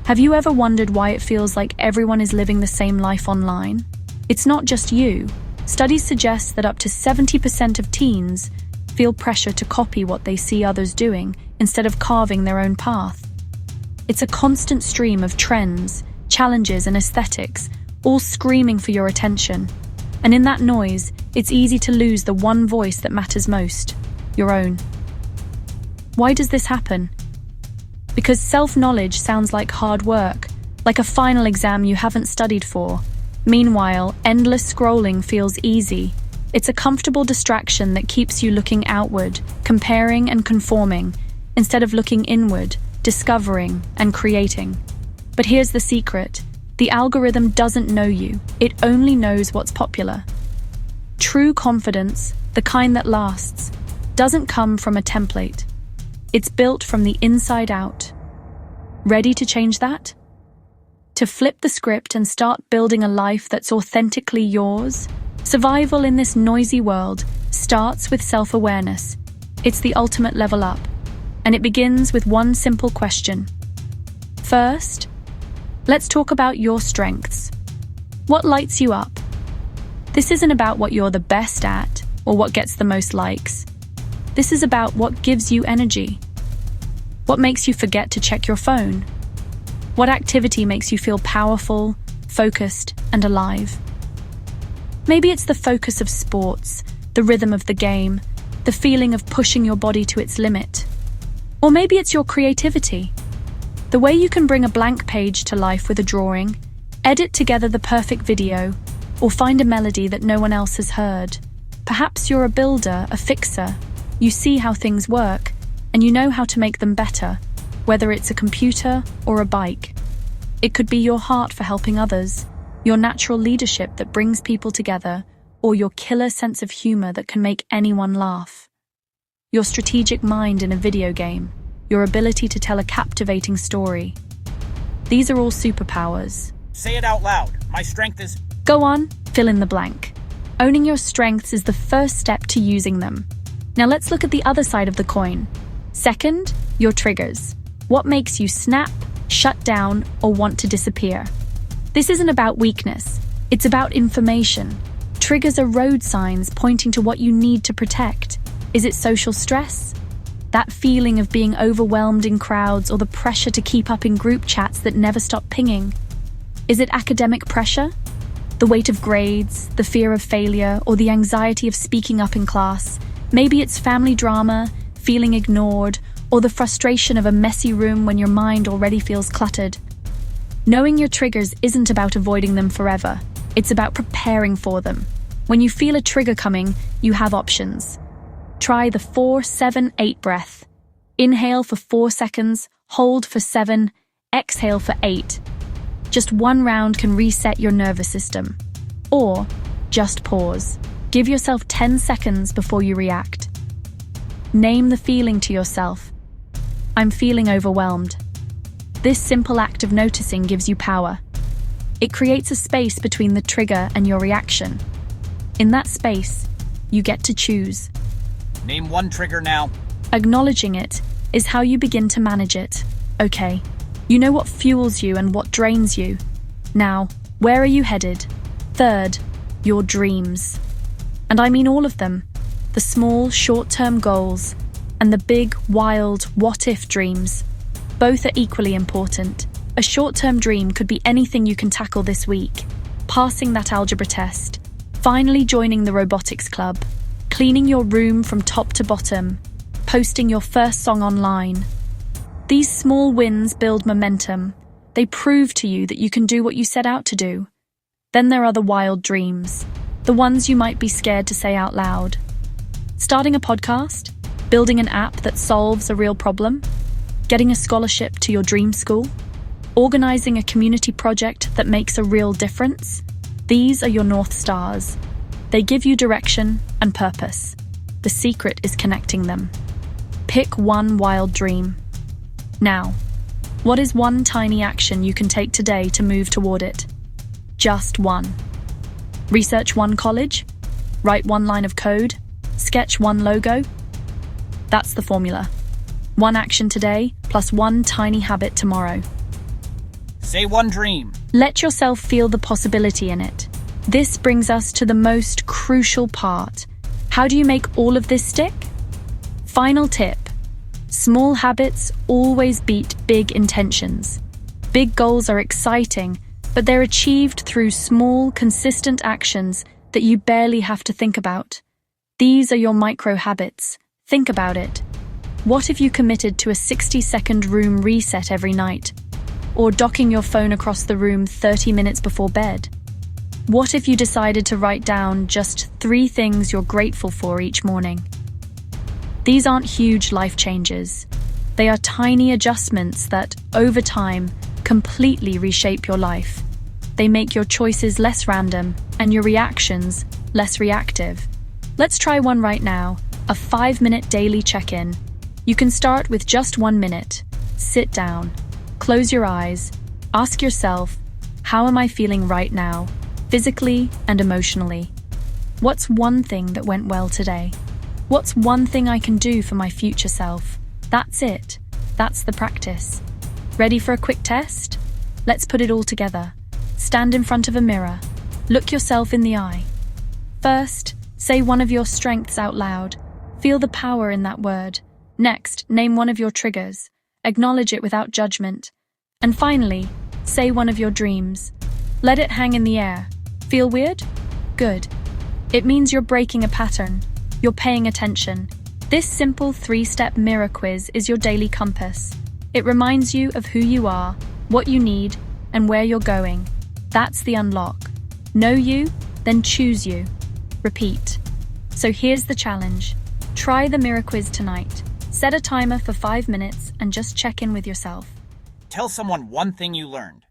Have you ever wondered why it feels like everyone is living the same life online? It's not just you. Studies suggest that up to 70% of teens feel pressure to copy what they see others doing instead of carving their own path. It's a constant stream of trends, challenges, and aesthetics, all screaming for your attention. And in that noise, it's easy to lose the one voice that matters most, your own. Why does this happen? Because self-knowledge sounds like hard work, like a final exam you haven't studied for. Meanwhile, endless scrolling feels easy. It's a comfortable distraction that keeps you looking outward, comparing and conforming, instead of looking inward, discovering and creating. But here's the secret. The algorithm doesn't know you. It only knows what's popular. True confidence, the kind that lasts, doesn't come from a template. It's built from the inside out. Ready to change that? To flip the script and start building a life that's authentically yours? Survival in this noisy world starts with self-awareness. It's the ultimate level up. And it begins with one simple question. First, let's talk about your strengths. What lights you up? This isn't about what you're the best at or what gets the most likes. This is about what gives you energy. What makes you forget to check your phone? What activity makes you feel powerful, focused, and alive? Maybe it's the focus of sports, the rhythm of the game, the feeling of pushing your body to its limit. Or maybe it's your creativity. The way you can bring a blank page to life with a drawing, edit together the perfect video, or find a melody that no one else has heard. Perhaps you're a builder, a fixer. You see how things work, and you know how to make them better, whether it's a computer or a bike. It could be your heart for helping others, your natural leadership that brings people together, or your killer sense of humor that can make anyone laugh. Your strategic mind in a video game, your ability to tell a captivating story. These are all superpowers. Say it out loud. My strength is... Go on, fill in the blank. Owning your strengths is the first step to using them. Now let's look at the other side of the coin. Second, your triggers. What makes you snap, shut down, or want to disappear? This isn't about weakness. It's about information. Triggers are road signs pointing to what you need to protect. Is it social stress? That feeling of being overwhelmed in crowds or the pressure to keep up in group chats that never stop pinging? Is it academic pressure? The weight of grades, the fear of failure, or the anxiety of speaking up in class? Maybe it's family drama, feeling ignored, or the frustration of a messy room when your mind already feels cluttered. Knowing your triggers isn't about avoiding them forever. It's about preparing for them. When you feel a trigger coming, you have options. Try the 4-7-8 breath. Inhale for 4 seconds, hold for 7, exhale for 8. Just one round can reset your nervous system. Or just pause. Give yourself 10 seconds before you react. Name the feeling to yourself. I'm feeling overwhelmed. This simple act of noticing gives you power. It creates a space between the trigger and your reaction. In that space, you get to choose. Name one trigger now. Acknowledging it is how you begin to manage it. Okay, you know what fuels you and what drains you. Now, where are you headed? Third, your dreams. And I mean all of them. The small, short-term goals and the big, wild, what-if dreams. Both are equally important. A short-term dream could be anything you can tackle this week. Passing that algebra test, finally joining the robotics club, cleaning your room from top to bottom, posting your first song online. These small wins build momentum. They prove to you that you can do what you set out to do. Then there are the wild dreams, the ones you might be scared to say out loud. Starting a podcast, building an app that solves a real problem, getting a scholarship to your dream school, organizing a community project that makes a real difference. These are your North Stars. They give you direction and purpose. The secret is connecting them. Pick one wild dream. Now, what is one tiny action you can take today to move toward it? Just one. Research one college? Write one line of code? Sketch one logo? That's the formula. One action today plus one tiny habit tomorrow. Say one dream. Let yourself feel the possibility in it. This brings us to the most crucial part. How do you make all of this stick? Final tip. Small habits always beat big intentions. Big goals are exciting, but they're achieved through small, consistent actions that you barely have to think about. These are your micro habits. Think about it. What if you committed to a 60-second room reset every night? Or docking your phone across the room 30 minutes before bed? What if you decided to write down just 3 things you're grateful for each morning? These aren't huge life changes. They are tiny adjustments that, over time, completely reshape your life. They make your choices less random and your reactions less reactive. Let's try one right now, a 5-minute daily check-in. You can start with just 1 minute. Sit down, close your eyes, ask yourself, how am I feeling right now, physically and emotionally? What's one thing that went well today? What's one thing I can do for my future self? That's it. That's the practice. Ready for a quick test? Let's put it all together. Stand in front of a mirror. Look yourself in the eye. First, say one of your strengths out loud. Feel the power in that word. Next, name one of your triggers. Acknowledge it without judgment. And finally, say one of your dreams. Let it hang in the air. Feel weird? Good. It means you're breaking a pattern. You're paying attention. This simple 3-step mirror quiz is your daily compass. It reminds you of who you are, what you need, and where you're going. That's the unlock. Know you, then choose you. Repeat. So here's the challenge. Try the mirror quiz tonight. Set a timer for 5 minutes and just check in with yourself. Tell someone one thing you learned.